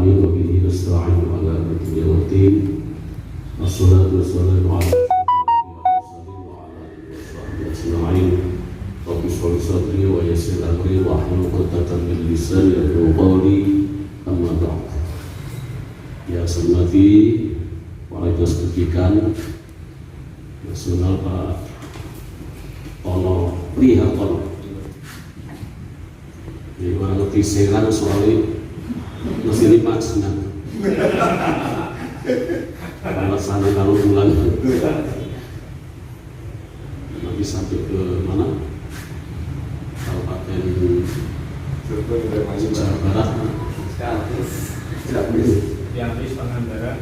alamin wa bihi nasta'in ala dunya wa din. Wassalatu wassalamu ala asyrofil wa ala alihi wa sahbihi ajma'in. Rabbi shrah li sadri wa yassir amri wa hlul 'uqdatam min lisani yafqahu qawli. Amma ba'd. Ya semati para pendidikan nasional Pak Ono Prihartono. Ini orang ngerti serang soalnya masih 5 senang. Alasannya kalau bulan nanti sampai ke mana? Kabupaten Jawa Barat. Yang di Pangandaran,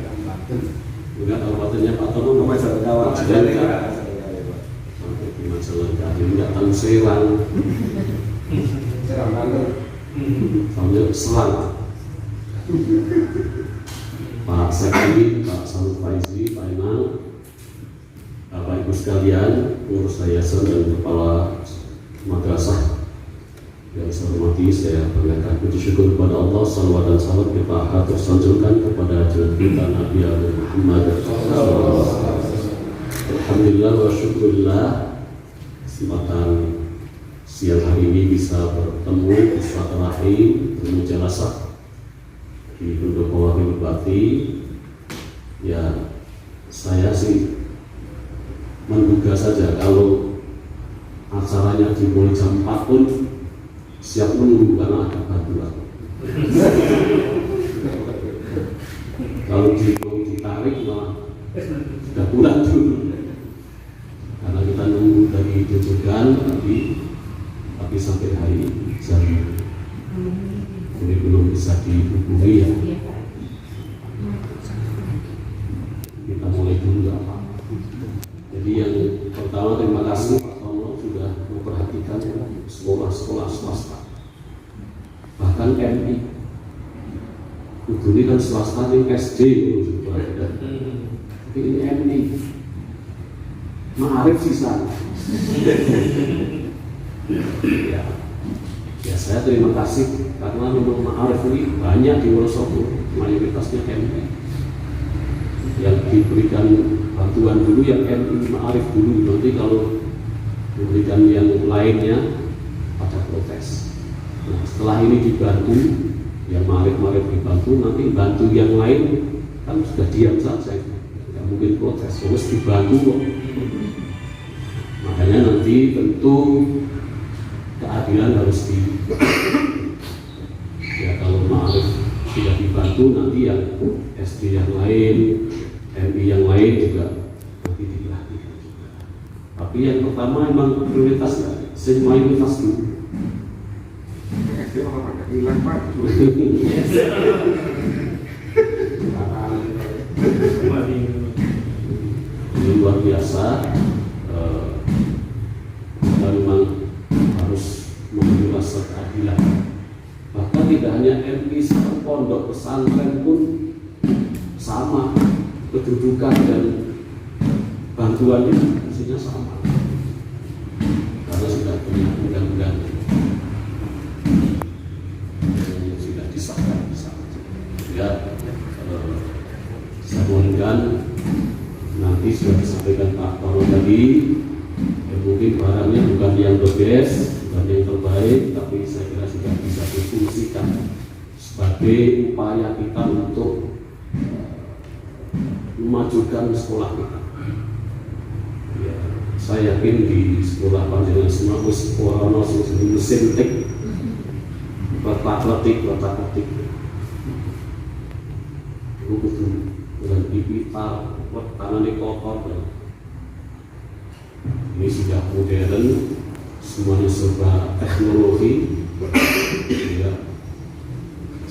Enggak, kabupatennya Pak Tono Majalengka. Sampai di Majalengka, enggak tahu serang. Sambil selang Pak Sekali, Pak Salut Faizi, Pak Iman, Bapak Ibu sekalian, pengurus yayasan dan kepala madrasah yang saya hormati, saya panjatkan puji syukur kepada Allah. Salawat dan salam kita tersanjungkan kepada junjungan Nabi Muhammad. Alhamdulillah wa syukurillah, kesempatan siang hari ini bisa bertemu, bisa terakhir bermujalasah di Pendopo Wakil Bupati. Ya, saya sih menduga saja kalau acaranya dimulai jam 4 pun siap menunggu karena ada bantuan. Kalau ditarik malah sudah pulang dulu karena kita nunggu dari junjungan tapi sampai hari jam ini belum bisa dihubungi ya. Kita mulai dulu nggak apa. Jadi yang pertama terima kasih Pak Tono sudah memperhatikan sekolah-sekolah swasta, bahkan MI. Ini kan swasta ini SD gitu, tapi ini MI. Ma'arif sisa. Ya, saya terima kasih karena memang Ma'arif ini banyak di Wonosobo, mayoritasnya MI. Yang diberikan bantuan dulu yang MI Ma'arif dulu, nanti kalau memberikan yang lainnya pada protes. Nah, setelah ini dibantu, yang Ma'arif dibantu, nanti bantu yang lain kan sudah diam saja, tidak mungkin protes, harus dibantu kok. Makanya nanti tentu keadilan harus ya kalau Ma'arif tidak dibantu, nanti yang SD yang lain, MI yang lain juga nanti diperhatikan juga. Tapi yang pertama memang prioritasnya mayoritas dulu. SD malah pada hilang Pak. Ini luar biasa. Kita memang harus memberi rasa keadilan. Bahkan tidak hanya MI, pondok pesantren pun sama kedudukan dan bantuannya mestinya sama. Karena sudah punya undang-undang yang sudah disahkan bersama. Ya, saya mohonkan nanti sudah disampaikan Pak Tono tadi. Mungkin barangnya bukan yang the best, bukan yang terbaik, tapi saya kira sudah bisa difungsikan sebagai upaya kita untuk memajukan sekolah kita. Ya, saya yakin di sekolah panjenengan semua orang sing mesin tik, letak-letik, buku dengan digital, tangannya kotor. Ini sudah modern, semuanya serba teknologi. Ya,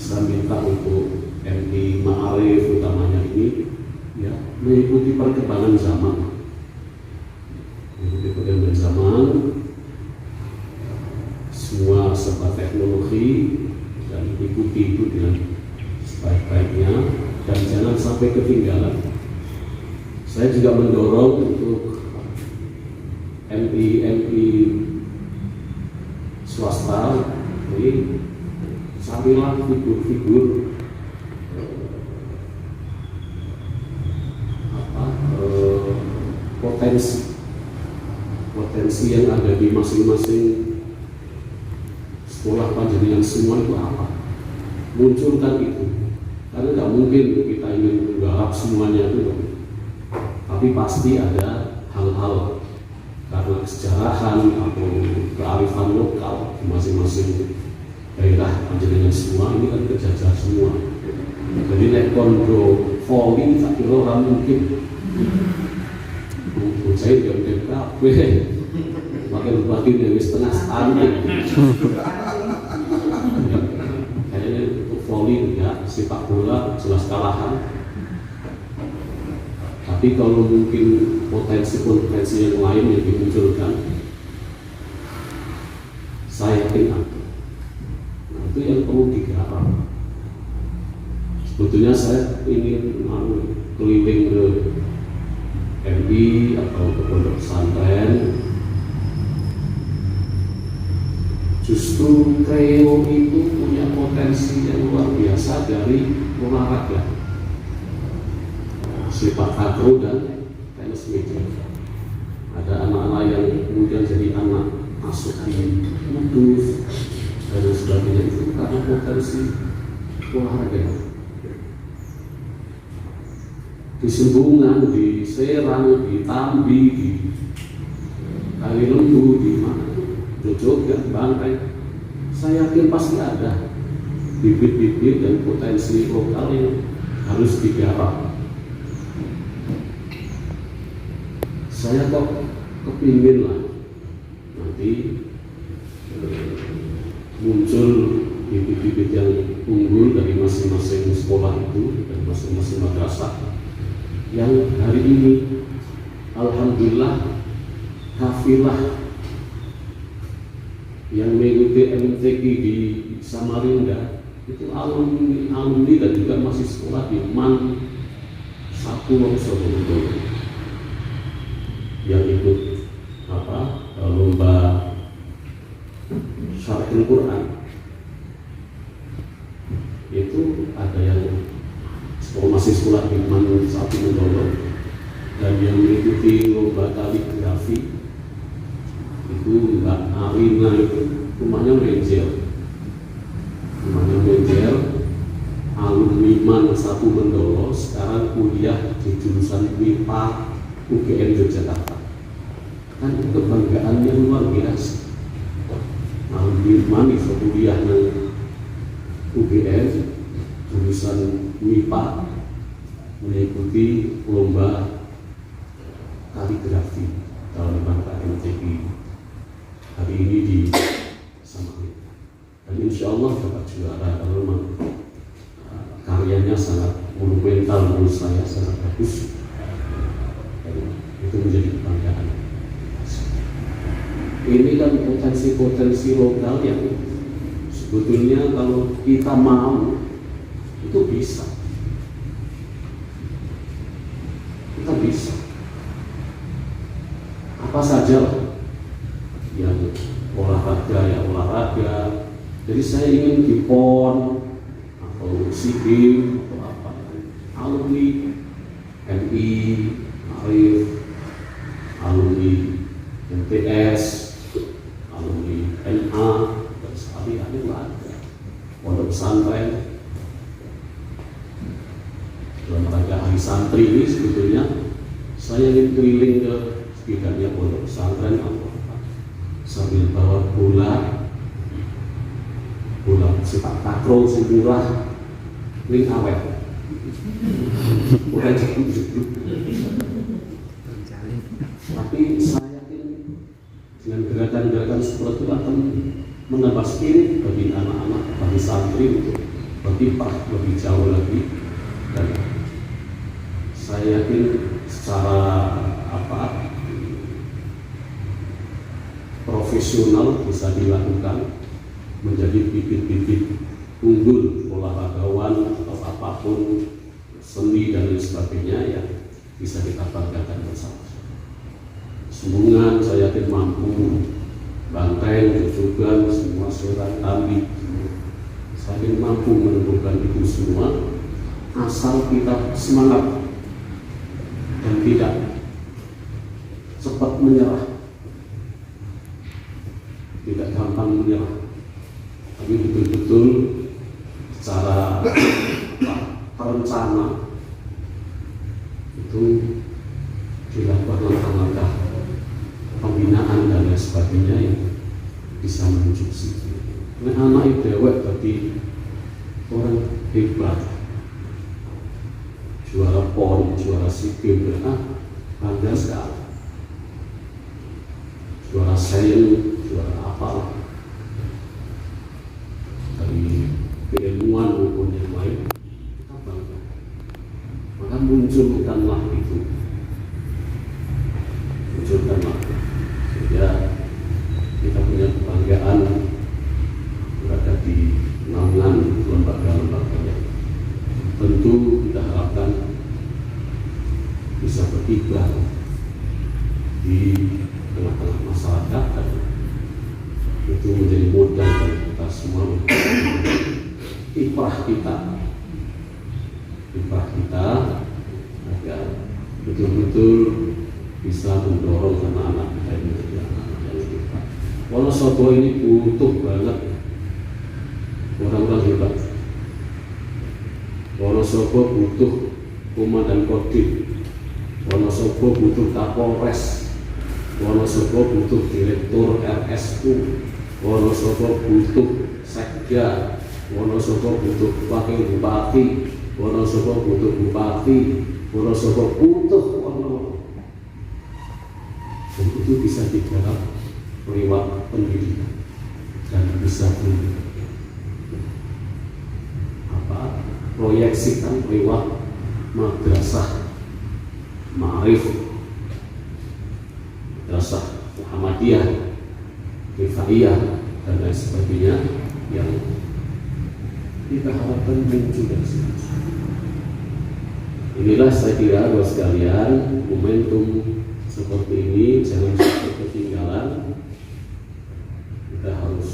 saya minta untuk MI Ma'arif utamanya ini ya mengikuti perkembangan zaman. Mengikuti perkembangan zaman, semua serba teknologi, dan ikuti itu dengan sebaik-baiknya dan jangan sampai ketinggalan. Saya juga mendorong untuk MI swasta ini sambilan figur-figur potensi yang ada di masing-masing sekolah panjenengan semua itu apa? Munculkan itu, karena nggak mungkin kita ingin menggarap semuanya itu, tapi pasti ada hal-hal karena kesejarahan atau kearifan lokal di masing-masing daerah panjenengan semua ini kan kejajar semua. Jadi nek kondo volley tak kira orang mungkin saya jam kabeh makin dari setengah stunting. Kayaknya untuk volley ya, sepak bola jelas kalahan. Tapi kalau mungkin potensi yang lain yang dimunculkan, saya yakin ada. Nah, itu yang perlu digarap. Sebetulnya saya ingin keliling ke MI atau ke pondok pesantren. Justru Kreo itu punya potensi yang luar biasa dari olahraga, sepak takraw dan tenis meja. Ada anak-anak yang kemudian jadi anak masuk di kudus dan sebagainya, itu karena potensi olahraga. Di Sembungan, di Serang, di Tambi, di Kali Lembu, di mana, Jogja, di Bantai, saya yakin pasti ada bibit-bibit dan potensi lokal yang harus digarap. Saya kok kepingin lah nanti muncul bibit-bibit yang unggul dari masing-masing sekolah itu dan masing-masing madrasah yang hari ini alhamdulillah kafilah yang mengikuti MTQ di Samarinda itu alumni dan juga masih sekolah di MAN 1 Wonosobo yang ikut lomba syarahil Quran. Itu ada yang masih sekolah di MAN 1 Wonosobo dan yang mengikuti lomba kaligrafi itu Mbak Arina, itu rumahnya Menjer, alumni MAN 1 Mendolo, sekarang kuliah di jurusan MIPA UGM Yogyakarta. Kan kebanggaan yang luar biasa. Alumni MAN itu kuliah di UGM jurusan MIPA mengikuti lomba kaligrafi dalam rangka MTQ hari ini di Samarinda, dan insya Allah dapat juara kalau memang karyanya sangat monumental menurut saya, sangat bagus, dan itu menjadi kebanggaan. Ini kan potensi-potensi lokal yang sebetulnya kalau kita mau itu bisa, kita bisa apa saja yang olahraga. Jadi saya ingin di PON atau SEA atau apa, alumni MI, Arif, alumni MTS, alumni NA, dan sekali-kali ada pondok pesantren. Dalam rangka Hari Santri ini sebetulnya saya ingin keliling ke setidaknya pondok pesantren atau sambil bawa bola sepak takraw murah ning awet. Tapi saya yakin dengan gerakan-gerakan seperti itu akan menambah spirit bagi anak-anak, bagi santri untuk berkiprah lebih jauh lagi, dan saya yakin secara profesional bisa dilakukan, menjadi bibit-bibit unggul olahragawan atau apapun, seni dan lain sebagainya yang bisa kita banggakan bersama. Sembungan saya yakin mampu, Bantai, Jojogan, semua Serang, Tambi, saya yakin mampu menemukan itu semua asal kita semangat dan tidak cepat menyerah, tidak gampang menyerah, tapi betul-betul secara terencana itu dilakukan langkah-langkah pembinaan dan lain sebagainya yang bisa menuju situ. Nah, anak itu dewek berarti orang hebat, juara PON, juara SEA Games, bangga sekali. Juara sains, juara apa, dari keilmuan maupun yang lain, kita bangga. Maka munculkanlah itu, munculkanlah, sehingga kita punya kebanggaan berada di naungan lembaga-lembaga yang tentu kita harapkan bisa berkibar di tengah-tengah masyarakat, dan itu menjadi modal bagi kita semua, kiprah kita agar betul-betul bisa mendorong anak-anak kita ini menjadi anak-anak yang hebat. Wonosobo ini butuh banget orang-orang hebat. Wonosobo butuh komandan kodim, Wonosobo butuh Kapolres, Wonosobo butuh direktur RSU, Wonosobo butuh sekda, Wonosobo butuh wakil bupati, Wonosobo butuh bupati, Wonosobo butuh Wonosobo. Dan itu bisa digarap lewat pendidikan dan bisa proyeksikan lewat madrasah Ma'arif, madrasah Muhammadiyah, Rifaiyah, dan lain sebagainya yang kita harapkan muncul dari sini. Inilah saya kira buat sekalian, momentum seperti ini jangan sampai ketinggalan. Kita harus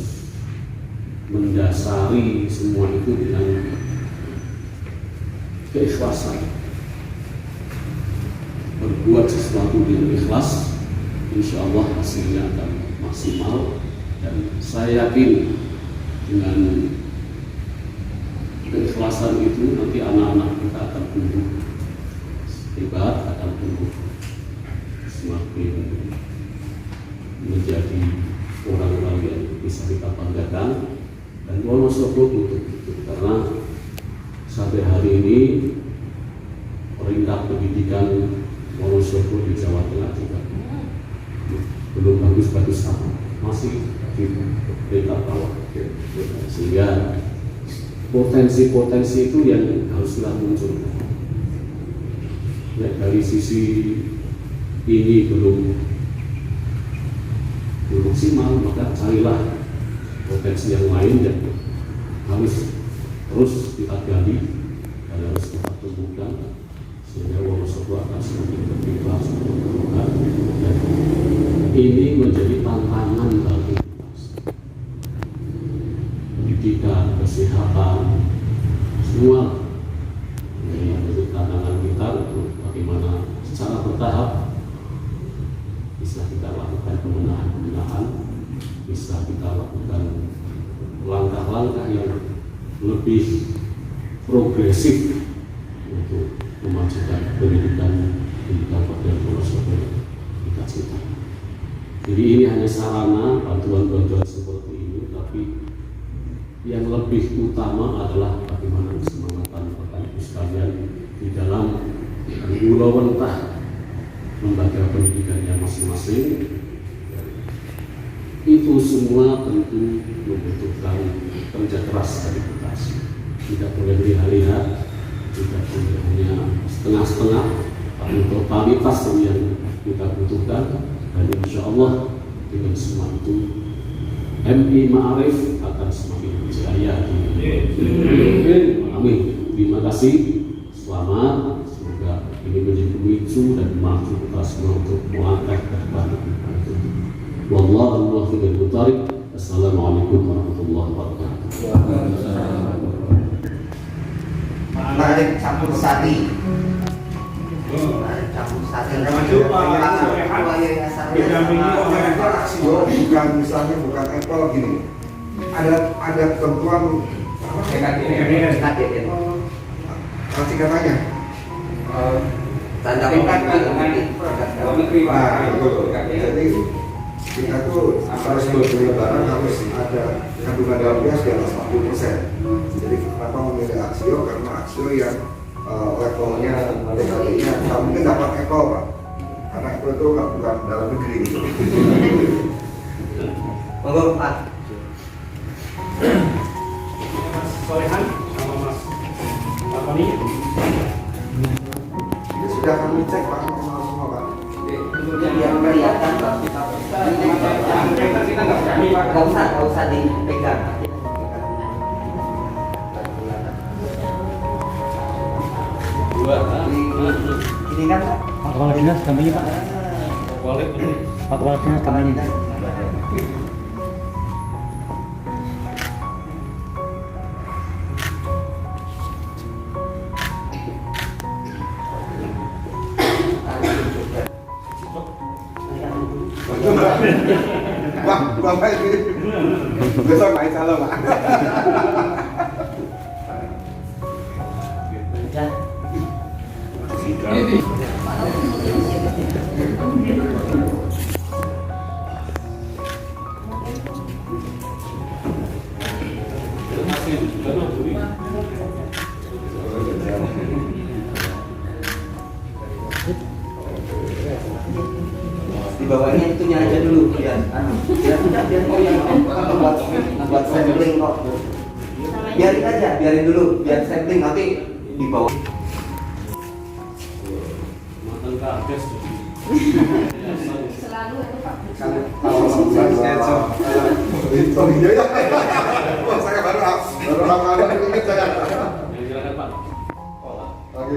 mendasari semua itu dengan keikhlasan, berbuat sesuatu dengan ikhlas, insya Allah hasilnya akan maksimal. Dan saya yakin dengan keikhlasan itu nanti anak-anak kita akan tumbuh hebat, akan tumbuh semakin menjadi orang-orang yang bisa kita banggakan. Dan Wonosobo butuh itu, karena sampai hari ini peringkat pendidikan Wonosobo di Jawa Tengah juga belum bagus-bagus sama, masih di peringkat bawah. Sehingga potensi-potensi itu yang haruslah muncul. Ya, dari sisi ini belum maksimal, maka carilah potensi yang lain yang harus terus kita gali dan harus kita tumbuhkan, sehingga Wonosobo akan semakin berkiprah, semakin berkembang. Dan ini menjadi tantangan bagi kita, pendidikan, kesehatan, semua menjadi tantangan kita untuk bagaimana secara bertahap bisa kita lakukan pemenahan, bisa kita lakukan langkah-langkah yang lebih progresif untuk memajukan pendidikan di Kabupaten Wonosobo kita cita. Jadi ini hanya sarana bantuan-bantuan seperti ini, tapi yang lebih utama adalah bagaimana kesemangatan Bapak Ibu sekalian di dalam menggulawentah lembaga pendidikannya masing-masing. Itu semua tentu membutuhkan kerja keras dari kita. Tidak boleh lihat-lihat, tidak boleh hanya setengah-setengah, tapi totalitas yang kita butuhkan. Dan insya Allah dengan semua itu MI Ma'arif akan semakin berjaya. Amin. Terima kasih. Selamat. Semoga ini menjadi pemicu dan memacu kita semua untuk melangkah ke depan. Wallahu muwaffiq lil thariq. Assalamualaikum warahmatullahi wabarakatuh. Tarik campur sari. Maju Pak didampingi oleh Aksio bukan misalnya bukan Apple gini. Ada ketentuan apa? KDN. Singkatannya. Tanda dalam negeri Pak. Nah, betul. Jadi kita tuh harus beli barang harus ada kandungan dalam beras di atas 40%. Jadi kenapa memilih Aksio? Karena Aksio yang levelnya DKI-nya nggak mungkin dapat Apple Pak. Karena Apple itu bukan dalam negeri gitu. Monggo Pak. Mas Solehan sama Mas Tony. Ini sudah kami cek Pak, semua Pak. Yang kelihatan Pak. Nggak usah dipegang. Ini kan Pak. Pak Kepala Dinas kami Pak. Pak Kepala Dinas kami. Bapak ini besok main salam Pak. Dibawanya itunya aja dulu biar buat sampling kok. Biarin dulu biar sampling nanti dibawa. Mantan kades. Selalu itu Pak. Oh iya ya. Wah, saya baru hafal ini saya. Silakan Pak. Oke.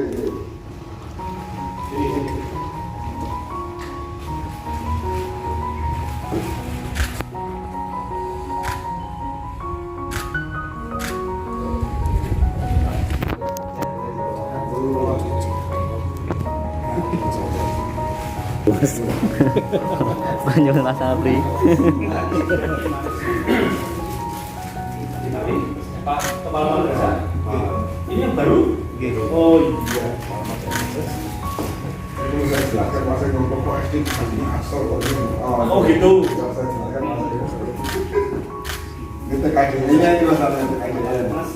Panjang Mas Abri. Pak Kepala Madrasah. Ini yang baru? Oh iya. Ini saya jelaskan masa ngomong kok SD ini asal kok ini. Oh gitu. Saya jelaskan masa ini TKD-nya ini masalahnya TKD-nya. Mas.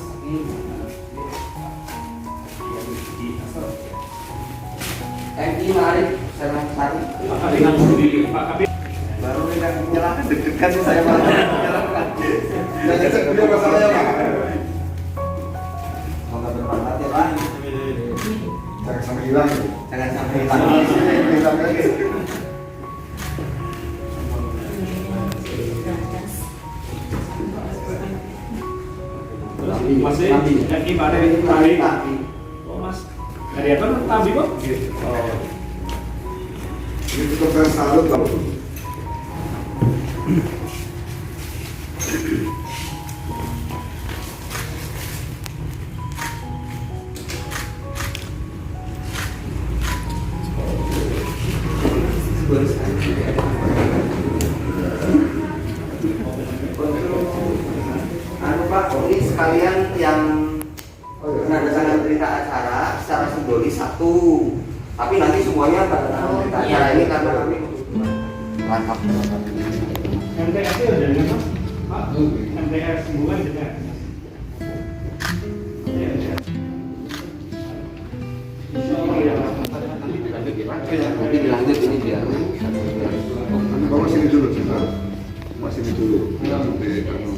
MI Ma'arif Serang Sari. Pak Kadingan sendiri. Pak Kabin. Baru menyerahkan deg-degan sih saya malah menyerahkan. Yang cek dia masalahnya Pak. Semoga bermanfaat ya Pak. Jangan sampai hilang. Jangan sampai hilang. Hilang lagi. Terus masih yang kemarin Tabi. Oh Mas. Karyawan Tabi kok? Oh. Ini cukup saya salut loh. Anu Pak, ini sekalian yang penandatangan berita acara secara simbolis satu, tapi nanti semuanya pada berita acara ini karena kami lengkap. MTS itu ada nggak Mas? Pak, MTS bukan juga. Nanti dilanjut ini biar. Bawa sini dulu sebentar. Sini dulu. Nanti kamu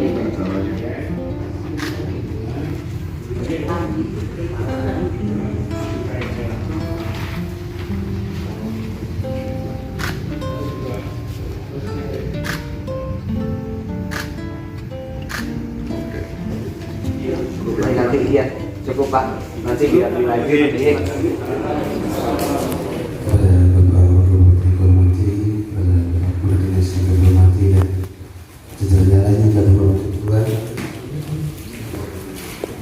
kita acaranya. Nanti iya cukup Pak. Nanti biar dilanjut ini. Pada Bapak Wakil Komite, pada Kepala Dinas yang kami hormati dan jajarannya kami hormati Tuhan.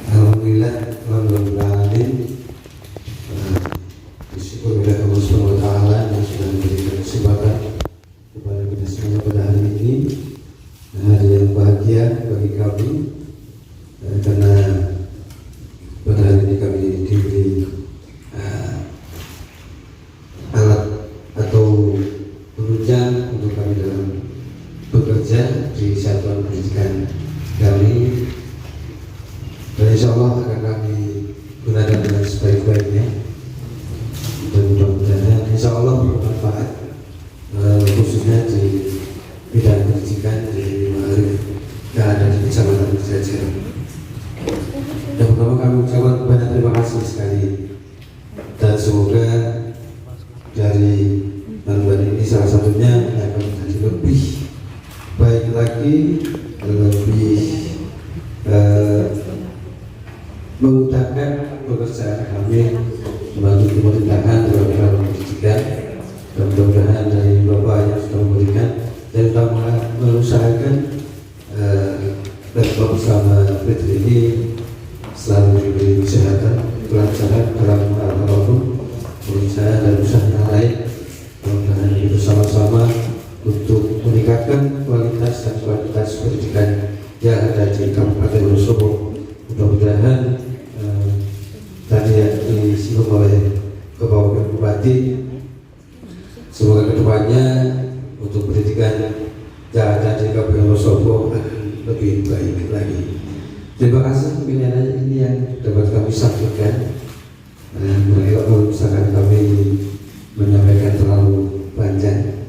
Alhamdulillah, Tuhan bersyukur kepada Allah Subhanahu wa taala yang sudah memberikan kesempatan kepada kita semua pada hari ini, hari yang bahagia bagi kami karena pada hari ini kami diberi alat atau penunjang untuk kami dalam bekerja di satuan pendidikan kami, dan insya Allah akan kami gunakan dengan sebaik-baiknya dan mudah-mudahan insya Allah bermanfaat, khususnya di bidang pendidikan di Ma'arif yang ada di Kecamatan Jajaran. Yang pertama kami ucapkan banyak terima kasih sekali, dan semoga dari bantuan ini salah satunya akan menjadi lebih baik lagi, lebih mengutamakan pekerjaan kami membantu pemerintahan dalam hal pendidikan, dan mudah-mudahan dari Bapak yang sudah memberikan dan utama mengusahakan laptop bersama Fitri ini selalu diberi kesehatan, kelancaran dalam hal apapun perusahaan dan usaha yang lain. Mudah-mudahan ini bersama-sama untuk meningkatkan kualitas dan kualitas pendidikan yang ada di Kabupaten Wonosobo. Mudah-mudahan tadi yang disinggung oleh Bapak Bupati, semoga kedepannya untuk pendidikan yang ada di Kabupaten Wonosobo akan lebih baik lagi. Terima kasih pilihan ini yang dapat kami sampaikan. Kalau misalkan kami menyampaikan terlalu panjang,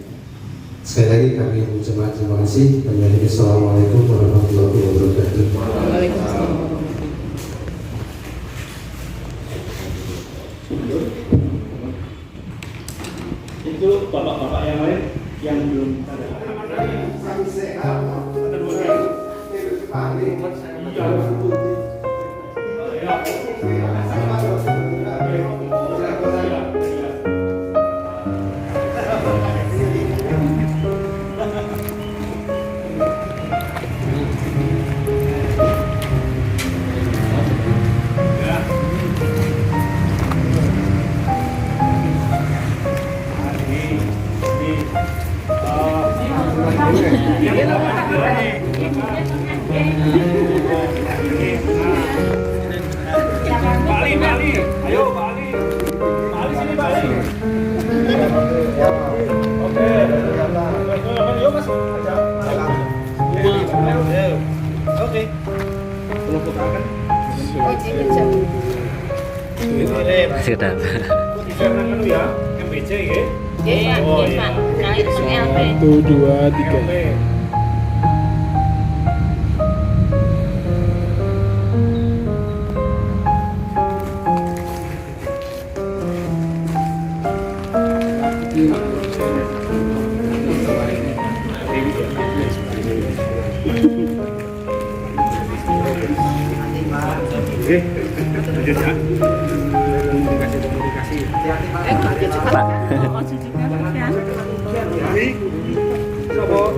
sekali lagi kami mengucapkan terima kasih. Assalamualaikum warahmatullahi wabarakatuh. Waalaikumsalam. Itu bapak-bapak yang lain yang belum ada. Bali, ayo Bali sini Bali. Oke, yuk mas, oke. Kelompok akan. Sudah. Jangan dulu ya, MBC ya. Oh iya. Nah itu LP. 1, 2, 3. Oke, lanjut ya. Komunikasi. Pak. Coba.